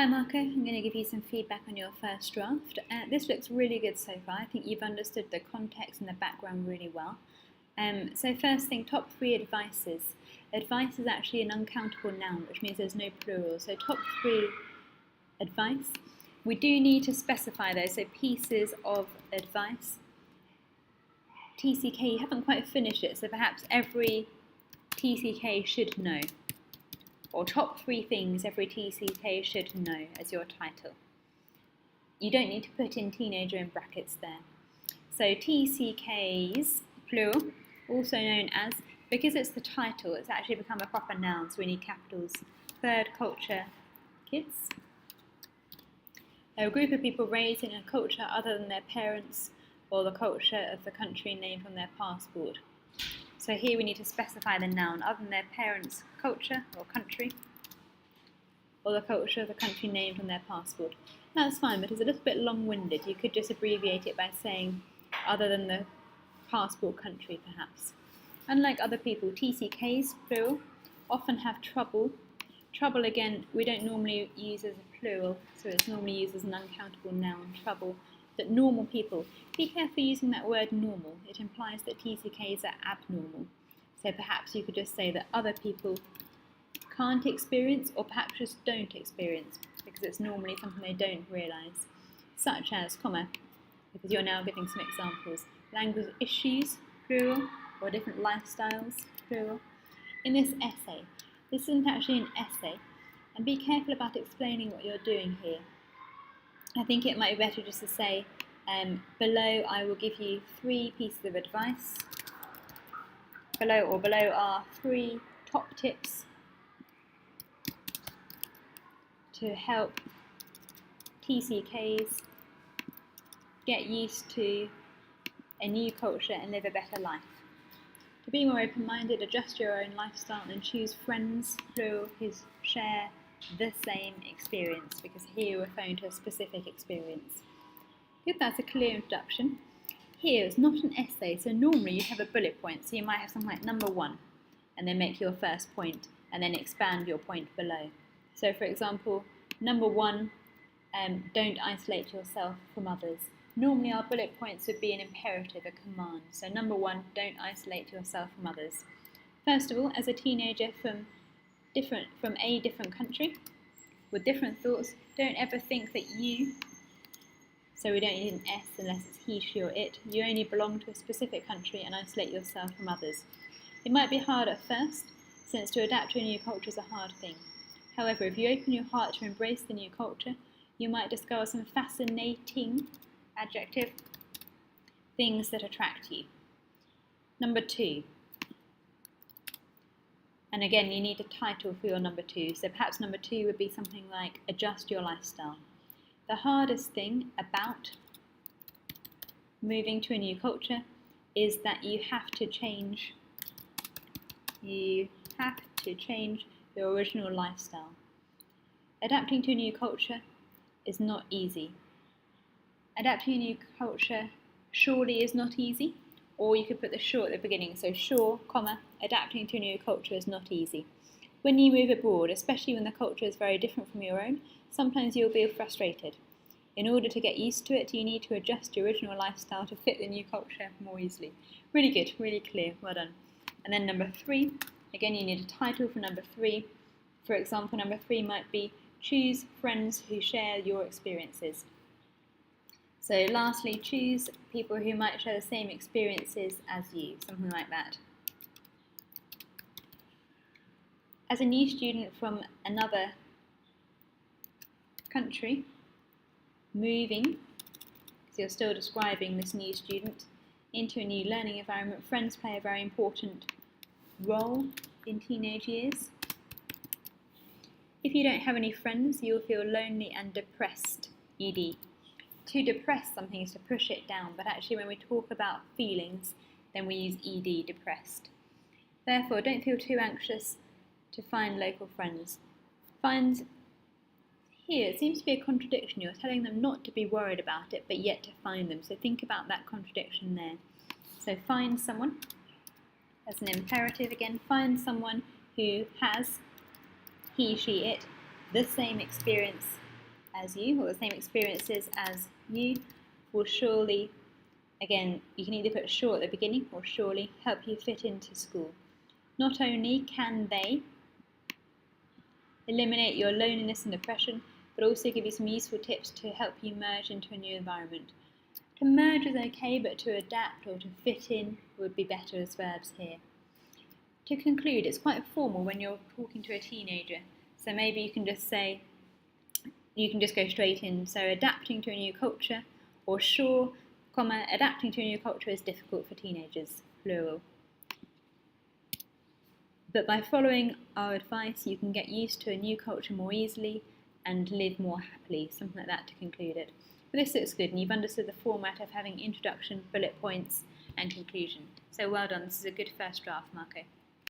Hi Marco, I'm going to give you some feedback on your first draft. This looks really good so far. I think you've understood the context and the background really well. So first thing, top 3 advices. Advice is actually an uncountable noun, which means there's no plural. So top 3 advice. We do need to specify those, so pieces of advice. TCK, you haven't quite finished it, so perhaps every TCK should know. Or top 3 things every TCK should know as your title. You don't need to put in teenager in brackets there. So TCKs, plural, also known as, because it's the title, it's actually become a proper noun, so we need capitals. Third culture, kids. They're a group of people raised in a culture other than their parents or the culture of the country named on their passport. So here we need to specify the noun, other than their parents' culture or country, or the culture of the country named on their passport. That's fine, but it's a little bit long-winded. You could just abbreviate it by saying other than the passport country, perhaps. Unlike other people, TCKs, plural, often have trouble. Trouble, again, we don't normally use as a plural, so it's normally used as an uncountable noun, trouble. That normal people, be careful using that word normal. It implies that TCKs are abnormal. So perhaps you could just say that other people can't experience, or perhaps just don't experience, because it's normally something they don't realise. Such as, comma, because you're now giving some examples. Language issues, plural, or different lifestyles, plural. In this essay, this isn't actually an essay, and be careful about explaining what you're doing here. I think it might be better just to say, below I will give you 3 pieces of advice. Below are 3 top tips to help TCKs get used to a new culture and live a better life. To be more open-minded, adjust your own lifestyle and choose friends, plural, who share the same experience, because here you're referring to a specific experience. Good, that's a clear introduction. Here it's not an essay, so normally you have a bullet point, so you might have something like number 1, and then make your first point, and then expand your point below. So for example, number 1, don't isolate yourself from others. Normally our bullet points would be an imperative, a command. So number 1, don't isolate yourself from others. First of all, as a teenager from a different country, with different thoughts, don't ever think that you, so we don't need an S unless it's he, she or it, you only belong to a specific country and isolate yourself from others. It might be hard at first, since to adapt to a new culture is a hard thing. However, if you open your heart to embrace the new culture, you might discover some fascinating, adjective, things that attract you. Number 2. And again, you need a title for your number 2. So perhaps number 2 would be something like adjust your lifestyle. The hardest thing about moving to a new culture is that you have to change your original lifestyle. Adapting to a new culture is not easy. Adapting to a new culture surely is not easy. Or you could put the sure at the beginning, so sure, comma, adapting to a new culture is not easy. When you move abroad, especially when the culture is very different from your own, sometimes you'll be frustrated. In order to get used to it, you need to adjust your original lifestyle to fit the new culture more easily. Really good, really clear, well done. And then number 3, again you need a title for number 3. For example, number 3 might be choose friends who share your experiences. So lastly, choose people who might share the same experiences as you, something like that. As a new student from another country, moving, because you're still describing this new student, into a new learning environment, friends play a very important role in teenage years. If you don't have any friends, you'll feel lonely and depressed, ED. To depress something is to push it down, but actually when we talk about feelings, then we use ED, depressed. Therefore, don't feel too anxious to find local friends. Here, it seems to be a contradiction. You're telling them not to be worried about it, but yet to find them. So think about that contradiction there. So find someone, as an imperative again, find someone who has, he, she, it, the same experience as you, or the same experiences as you, will surely, again, you can either put sure at the beginning or surely, help you fit into school. Not only can they eliminate your loneliness and depression, but also give you some useful tips to help you merge into a new environment. To merge is okay, but to adapt or to fit in would be better as verbs here. To conclude, it's quite formal when you're talking to a teenager, so maybe you can just say, you can just go straight in. So adapting to a new culture, or sure, comma, adapting to a new culture is difficult for teenagers, plural. But by following our advice, you can get used to a new culture more easily and live more happily, something like that to conclude it. But this looks good, and you've understood the format of having introduction, bullet points, and conclusion. So well done, this is a good first draft, Marco.